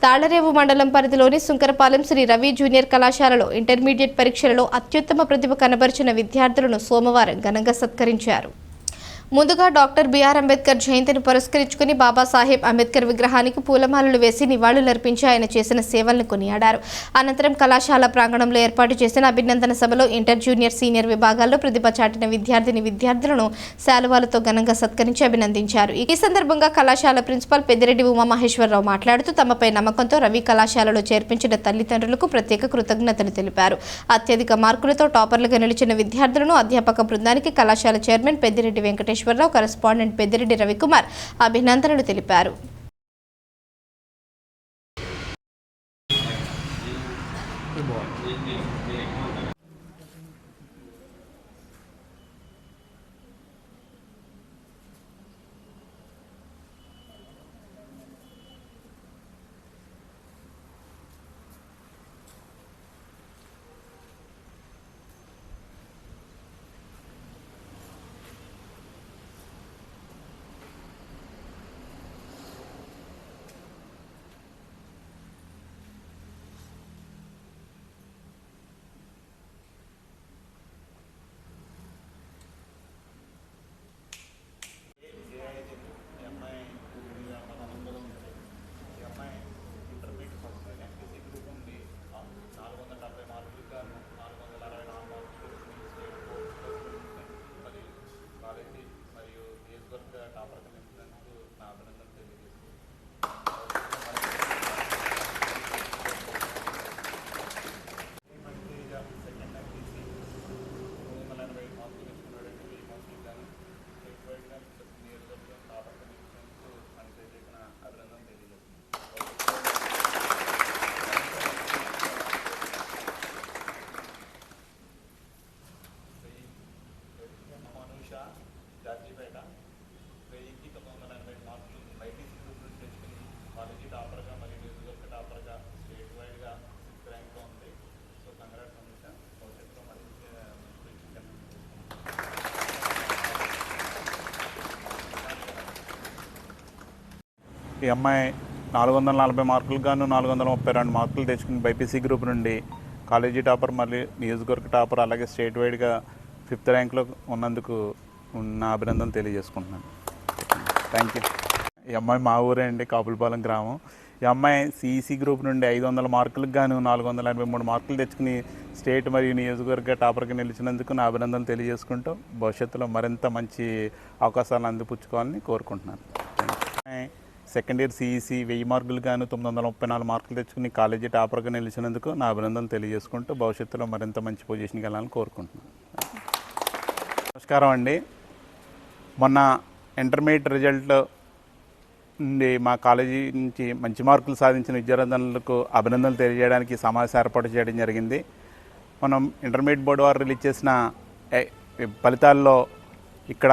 తాళరేవు మండలం పరిధిలోని సుంకరపాలెం శ్రీ రవి జూనియర్ కళాశాలలో ఇంటర్మీడియట్ పరీక్షలలో అత్యుత్తమ ప్రతిభ కనబరిచిన విద్యార్థులను సోమవారం ఘనంగా సత్కరించారు. ముందుగా డాక్టర్ బిఆర్ అంబేద్కర్ జయంతిని పురస్కరించుకుని బాబాసాహెబ్ అంబేద్కర్ విగ్రహానికి పూలమాలలు వేసి నివాళులర్పించి ఆయన చేసిన సేవలను కొనియాడారు. అనంతరం కళాశాల ప్రాంగణంలో ఏర్పాటు చేసిన అభినందన సభలో ఇంటర్, జూనియర్, సీనియర్ విభాగాల్లో ప్రతిభ చాటిన విద్యార్థులను శాలువాలతో ఘనంగా సత్కరించి అభినందించారు. ఈ సందర్భంగా కళాశాల ప్రిన్సిపాల్ పెద్దిరెడ్డి ఉమామహేశ్వరరావు మాట్లాడుతూ తమపై నమ్మకంతో రవి కళాశాలలో చేర్పించిన తల్లిదండ్రులకు ప్రత్యేక కృతజ్ఞతలు తెలిపారు. అత్యధిక మార్కులతో టాపర్లుగా నిలిచిన విద్యార్థులను అధ్యాపక బృందానికి కళాశాల చైర్మన్ పెద్దిరెడ్డి వెంకటేశ్వరరావు, కరెస్పాండెంట్ పెద్దిరెడ్డి రవికుమార్ అభినందనలు తెలిపారు. ఈ అమ్మాయి 440 మార్కులకు గాను 432 మార్కులు తెచ్చుకుని బైపీసీ గ్రూప్ నుండి కాలేజీ టాపర్, మళ్ళీ నియోజకవర్గ టాపర్, అలాగే స్టేట్ వైడ్గా 5th ర్యాంక్లో ఉన్నందుకు నా అభినందన తెలియజేసుకుంటున్నాను. Thank you. ఈ అమ్మాయి మా ఊరే అండి, కాపులపాలెం గ్రామం. ఈ అమ్మాయి సిఈసి గ్రూప్ నుండి 500 మార్కులకు గాను 483 మార్కులు తెచ్చుకుని స్టేట్ మరియు నియోజకవర్గ టాపర్గా నిలిచినందుకు నా అభినందనలు తెలియజేసుకుంటూ భవిష్యత్తులో మరింత మంచి అవకాశాలను అందిపుచ్చుకోవాలని కోరుకుంటున్నాను. సెకండ్ ఇయర్ సిఈసి 1000 మార్కులు గాను 934 మార్కులు తెచ్చుకుని కాలేజీ టాపర్గా నిలిచినందుకు నా అభినందనలు తెలియజేసుకుంటూ భవిష్యత్తులో మరింత మంచి పొజిషన్కి వెళ్ళాలని కోరుకుంటున్నాను. నమస్కారం అండి. మొన్న ఇంటర్మీడియట్ రిజల్ట్ నుండి మా కాలేజీ నుంచి మంచి మార్కులు సాధించిన విద్యార్థులకు అభినందనలు తెలియజేయడానికి సమావేశం ఏర్పాటు చేయడం జరిగింది. మనం ఇంటర్మీడియట్ బోర్డు వారు రిలీజ్ చేసిన ఫలితాల్లో ఇక్కడ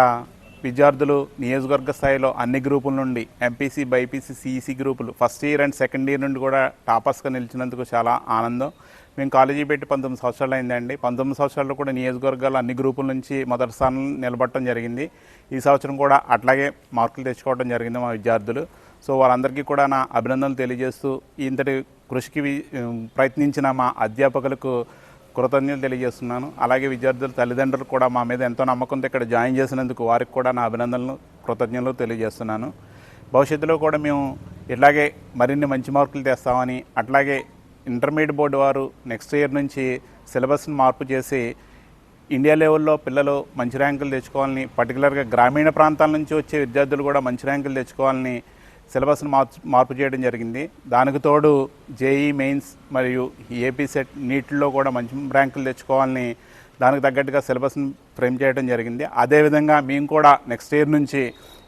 విద్యార్థులు నియోజకవర్గ స్థాయిలో అన్ని గ్రూపుల నుండి ఎంపీసీ, బైపీసీ, సిఈసి గ్రూపులు first year and second year నుండి కూడా టాపర్స్గా నిలిచినందుకు చాలా ఆనందం. మేము కాలేజీ పెట్టి 19 సంవత్సరాలు అయిందండి. 19 సంవత్సరాల్లో కూడా నియోజకవర్గాలు అన్ని గ్రూపుల నుంచి మొదటి స్థానం నిలబడటం జరిగింది. ఈ సంవత్సరం కూడా అట్లాగే మార్కులు తెచ్చుకోవడం జరిగింది మా విద్యార్థులు. సో వాళ్ళందరికీ కూడా నా అభినందనలు తెలియజేస్తూ ఇంతటి కృషికి ప్రయత్నించిన మా అధ్యాపకులకు కృతజ్ఞతలు తెలియజేస్తున్నాను. అలాగే విద్యార్థుల తల్లిదండ్రులు కూడా మా మీద ఎంతో నమ్మకంతో ఇక్కడ జాయిన్ చేసినందుకు వారికి కూడా నా అభినందనలు, కృతజ్ఞతలు తెలియజేస్తున్నాను. భవిష్యత్తులో కూడా మేము ఇట్లాగే మరిన్ని మంచి మార్కులు తెస్తామని, అట్లాగే ఇంటర్మీడియట్ బోర్డు వారు నెక్స్ట్ ఇయర్ నుంచి సిలబస్ని మార్పు చేసి ఇండియా లెవెల్లో పిల్లలు మంచి ర్యాంకులు తెచ్చుకోవాలని, పర్టికులర్గా గ్రామీణ ప్రాంతాల నుంచి వచ్చే విద్యార్థులు కూడా మంచి ర్యాంకులు తెచ్చుకోవాలని సిలబస్ను మార్పు చేయడం జరిగింది. దానికి తోడు జేఈ మెయిన్స్ మరియు ఏపీ సెట్, నీట్లో కూడా మంచి ర్యాంకులు తెచ్చుకోవాలని దానికి తగ్గట్టుగా సిలబస్ని ఫ్రేమ్ చేయడం జరిగింది. అదేవిధంగా మేము కూడా నెక్స్ట్ ఇయర్ నుంచి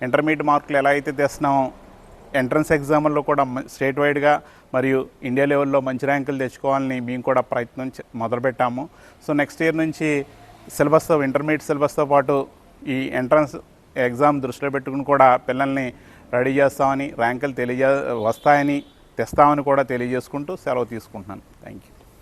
ఇంటర్మీడియట్ మార్కులు ఎలా అయితే తెస్తున్నామో ఎంట్రన్స్ ఎగ్జామ్లో కూడా స్టేట్ వైడ్గా మరియు ఇండియా లెవెల్లో మంచి ర్యాంకులు తెచ్చుకోవాలని మేము కూడా ప్రయత్నం మొదలుపెట్టాము. సో నెక్స్ట్ ఇయర్ నుంచి సిలబస్తో, ఇంటర్మీడియట్ సిలబస్తో పాటు ఈ ఎంట్రన్స్ ఎగ్జామ్ దృష్టిలో పెట్టుకుని కూడా పిల్లల్ని రెడీ చేస్తామని, ర్యాంకులు వస్తాయని, తెస్తామని కూడా తెలియజేసుకుంటూ సెలవు తీసుకుంటున్నాను. Thank you.